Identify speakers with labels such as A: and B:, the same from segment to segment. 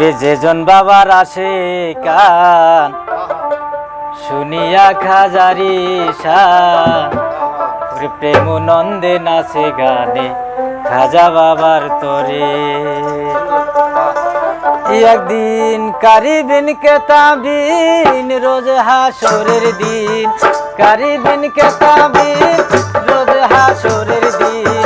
A: ওরে যেজন বাবার আসে কান শুনিয়া খাজারি শান, ওরে প্রেম নন্দে নাচে গানে খাজা বাবার তরে। একদিন কারিবিন কেতাবিন রোজ হাসরের দিন, কারিবিন কেতাবিন রোজ হাসরের দিন,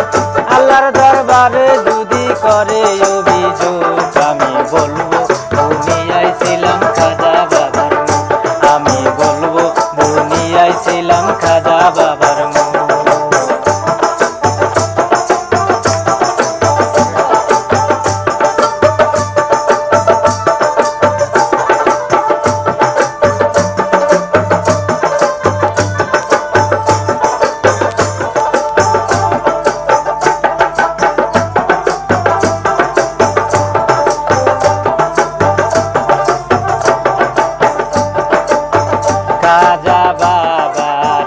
A: আল্লাহর দরবারে যদি করে অভিযোগ আমি বলবো দুনিয়ায় ছিলাম খাজা বাবার মুখ, আমি বলবো দুনিয়ায় ছিলাম খাজা বাবার মুখ। খাজা বাবার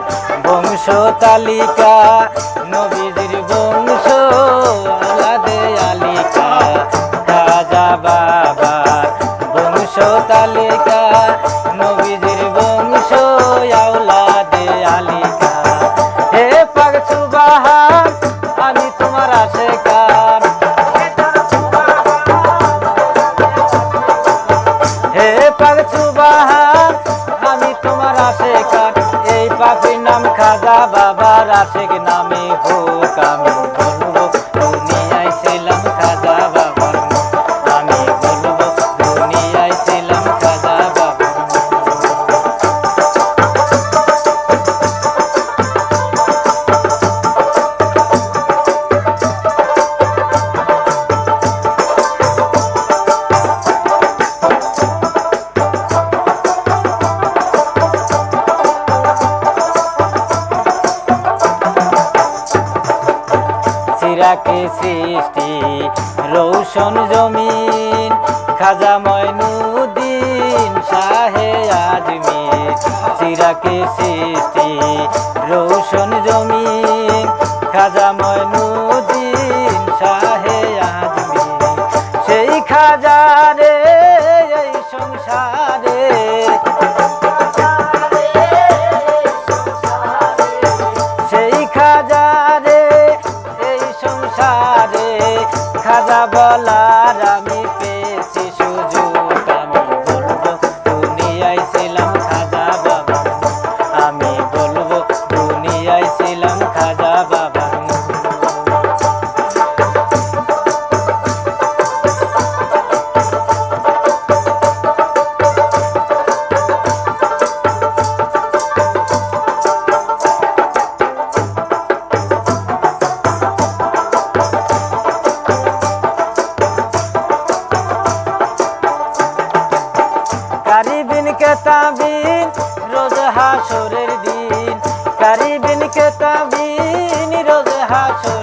A: বংশ তালিকা নবীজির বংশ আলাদে আলিকা, খাজা বাবার বংশ তালিকা নবীজির বংশ আওলাদে আলিকা। হে পাক সুবহান আমি তোমার আশিকার, হে পাক সুবহান আমি তোমার আশিকার, এই পাখির নাম খাজা বাবার আশিক নামে হোক আমি বলবো দুনিয়ায় ছিলাম খাজা বাবার মুখ, আমি বলবো দুনিয়ায় ছিলাম খাজা বাবার মুখ। চিরাকে সৃষ্টি রৌশন জমিন খাজা মঈনুদ্দিন শাহে আজমির, চিরাকে সৃষ্টি রৌশন জমিন খাজা মঈনুদ্দিন শাহে আজমির, সেই খাজা রে এই সংসারে, সেই খাজা রে এই সংসারে, খাজা বলার আমি পেয়েছি সুযোগ আমি বলবো দুনিয়ায় ছিলাম খাজা বাবার মুখ, আমি বলবো দুনিয়ায় ছিলাম খাজা বাবার মুখ। কারিবিন কেতাবিন রোজ হাসরের দিন, কারিবিন কেতাবিন রোজ হাসরের